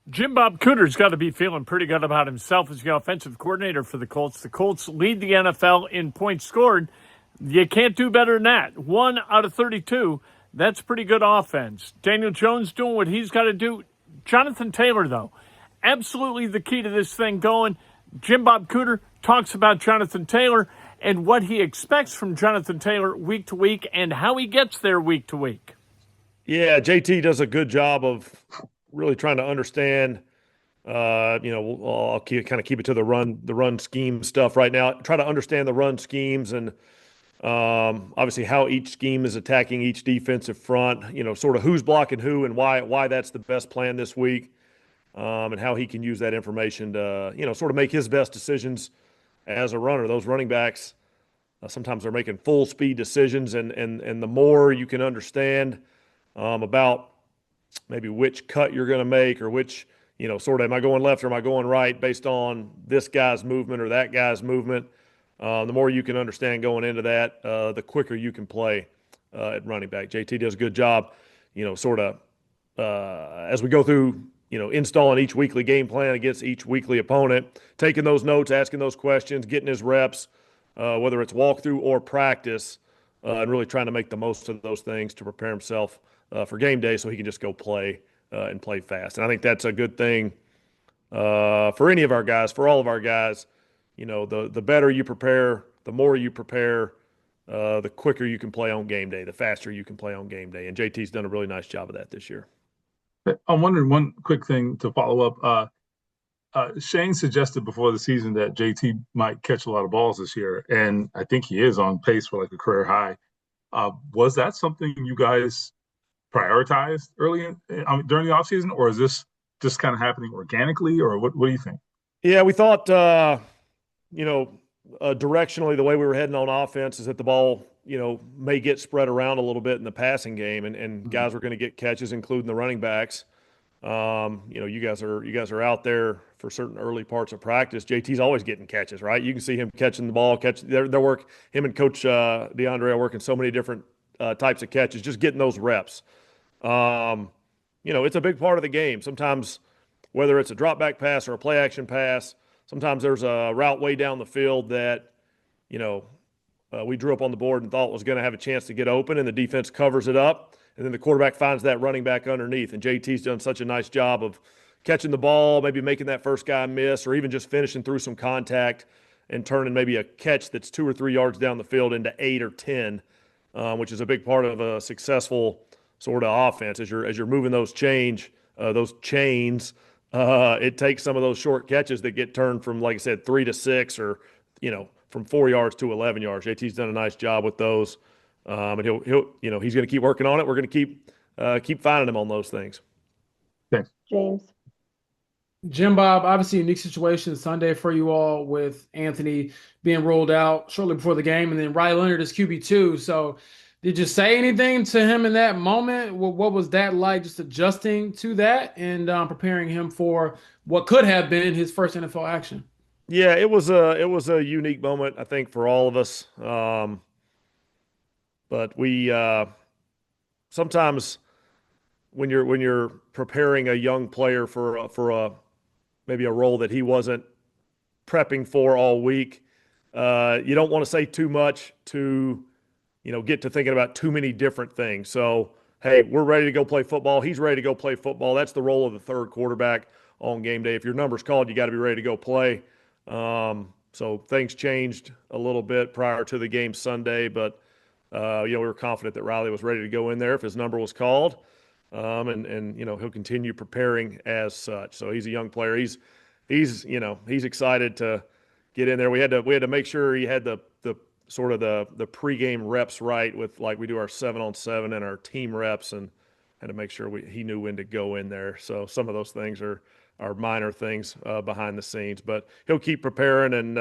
Jim Bob Cooter's got to be feeling pretty good about himself as the offensive coordinator for the Colts. The Colts lead the NFL in points scored. You can't do better than that. 1 out of 32. That's pretty good offense. Daniel Jones doing what he's got to do. Jonathan Taylor, though, absolutely the key to this thing going. Jim Bob Cooter talks about Jonathan Taylor and what he expects from Jonathan Taylor week to week and how he gets there week to week. Yeah, JT does a good job of really trying to understand. I'll keep it to the run scheme stuff right now. Try to understand the run schemes and obviously how each scheme is attacking each defensive front. Sort of who's blocking who and why that's the best plan this week, and how he can use that information to sort of make his best decisions as a runner. Those running backs sometimes they're making full speed decisions, and the more you can understand about maybe which cut you're going to make or which, sort of am I going left or am I going right based on this guy's movement or that guy's movement. The more you can understand going into that, the quicker you can play at running back. JT does a good job, sort of as we go through, installing each weekly game plan against each weekly opponent, taking those notes, asking those questions, getting his reps, whether it's walkthrough or practice, and really trying to make the most of those things to prepare himself for game day so he can just go play and play fast. And I think that's a good thing for any of our guys, for all of our guys. The better you prepare, the more you prepare, the quicker you can play on game day, the faster you can play on game day. And JT's done a really nice job of that this year. I'm wondering one quick thing to follow up. Shane suggested before the season that JT might catch a lot of balls this year, and I think he is on pace for like a career high. Was that something you guys prioritized during the offseason, or is this just kind of happening organically, or what do you think? Yeah, we thought, directionally, the way we were heading on offense is that the ball, may get spread around a little bit in the passing game, and guys were going to get catches, including the running backs. You guys are out there for certain early parts of practice. JT's always getting catches, right? You can see him catching the ball, him and Coach DeAndre are working so many different types of catches, just getting those reps. It's a big part of the game. Sometimes, whether it's a drop back pass or a play action pass, sometimes there's a route way down the field that, we drew up on the board and thought was going to have a chance to get open, and the defense covers it up, and then the quarterback finds that running back underneath. And JT's done such a nice job of catching the ball, maybe making that first guy miss, or even just finishing through some contact and turning maybe a catch that's 2 or 3 yards down the field into 8 or 10, which is a big part of a successful sort of offense. As you're moving those chains, it takes some of those short catches that get turned from, like I said, 3 to 6, or from 4 yards to 11 yards. JT's done a nice job with those, and he's going to keep working on it. We're going to keep finding him on those things. Thanks, James. Jim Bob, obviously unique situation Sunday for you all with Anthony being rolled out shortly before the game, and then Riley Leonard is QB2. So did you say anything to him in that moment? What was that like, just adjusting to that and preparing him for what could have been his first NFL action? Yeah, it was a unique moment, I think, for all of us. But we sometimes when you're preparing a young player for maybe a role that he wasn't prepping for all week, you don't want to say too much to get to thinking about too many different things. So, hey, we're ready to go play football. He's ready to go play football. That's the role of the third quarterback on game day. If your number's called, you got to be ready to go play. So things changed a little bit prior to the game Sunday, but we were confident that Riley was ready to go in there if his number was called, and he'll continue preparing as such. So he's a young player. He's excited to get in there. We had to make sure he had the sort of the pregame reps right with, like, we do our 7-on-7 and our team reps, and had to make sure he knew when to go in there. So some of those things are minor things behind the scenes, but he'll keep preparing, and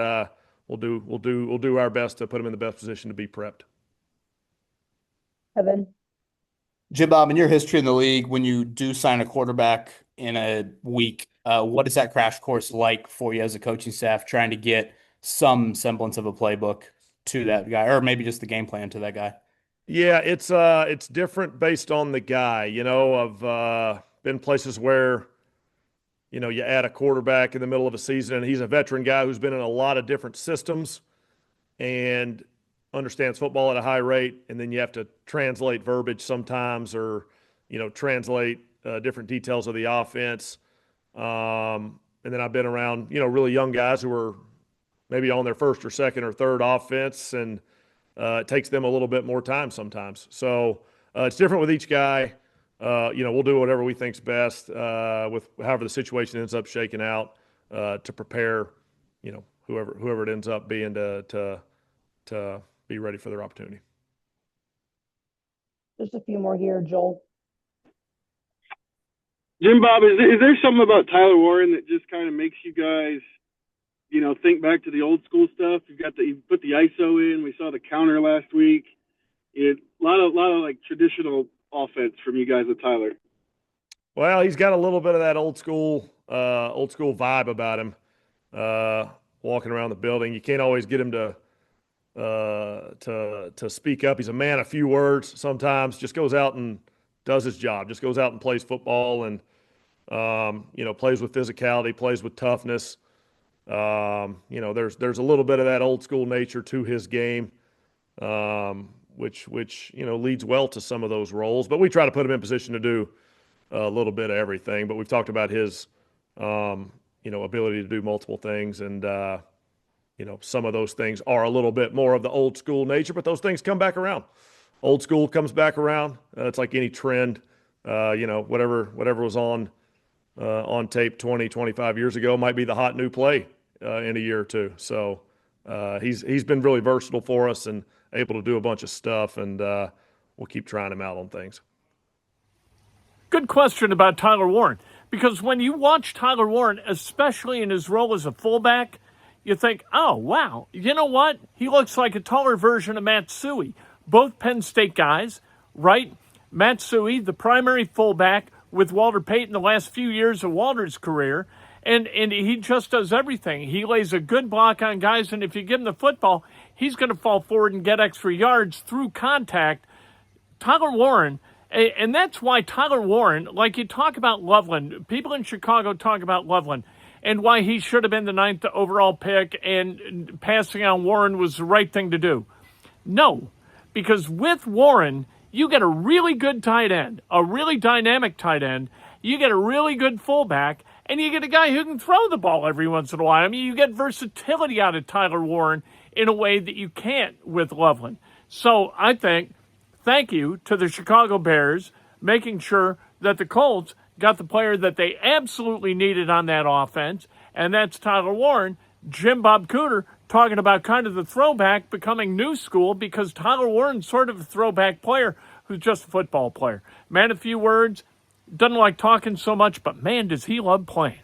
we'll do our best to put him in the best position to be prepped. Evan. Jim Bob, in your history in the league, when you do sign a quarterback in a week, what is that crash course like for you as a coaching staff, trying to get some semblance of a playbook to that guy, or maybe just the game plan to that guy? Yeah, it's different based on the guy. I've been places where you add a quarterback in the middle of a season, and he's a veteran guy who's been in a lot of different systems and understands football at a high rate, and then you have to translate verbiage sometimes or, translate different details of the offense. And then I've been around, really young guys who are maybe on their first or second or third offense, and it takes them a little bit more time sometimes. So it's different with each guy. We'll do whatever we think's best with however the situation ends up shaking out to prepare, whoever it ends up being to be ready for their opportunity. Just a few more here, Joel. Jim Bob, is there something about Tyler Warren that just kind of makes you guys, think back to the old school stuff? You put the ISO in. We saw the counter last week. A lot of like traditional offense from you guys with Tyler. Well, he's got a little bit of that old school vibe about him. Walking around the building, you can't always get him to speak up. He's a man of few words. Sometimes just goes out and does his job. Just goes out and plays football and plays with physicality, plays with toughness. There's a little bit of that old school nature to his game, which leads well to some of those roles. But we try to put him in position to do a little bit of everything. But we've talked about his ability to do multiple things, and some of those things are a little bit more of the old school nature, but those things come back around. Old school comes back around. It's like any trend. Whatever was on tape 20, 25 years ago might be the hot new play in a year or two. So he's been really versatile for us and able to do a bunch of stuff, and we'll keep trying him out on things. Good question about Tyler Warren, because when you watch Tyler Warren, especially in his role as a fullback, you think, oh, wow, you know what? He looks like a taller version of Matt Suhey. Both Penn State guys, right? Matt Suhey, the primary fullback with Walter Payton the last few years of Walter's career, and he just does everything. He lays a good block on guys, and if you give him the football, he's going to fall forward and get extra yards through contact. Tyler Warren, and that's why Tyler Warren, like you talk about Loveland, people in Chicago talk about Loveland, and why he should have been the 9th overall pick, and passing on Warren was the right thing to do. No. Because with Warren, you get a really good tight end, a really dynamic tight end. You get a really good fullback, and you get a guy who can throw the ball every once in a while. I mean, you get versatility out of Tyler Warren in a way that you can't with Loveland. So I think, thank you to the Chicago Bears, making sure that the Colts got the player that they absolutely needed on that offense, and that's Tyler Warren. Jim Bob Cooter talking about kind of the throwback becoming new school, because Tyler Warren's sort of a throwback player who's just a football player. Man, a few words, doesn't like talking so much, but man, does he love playing.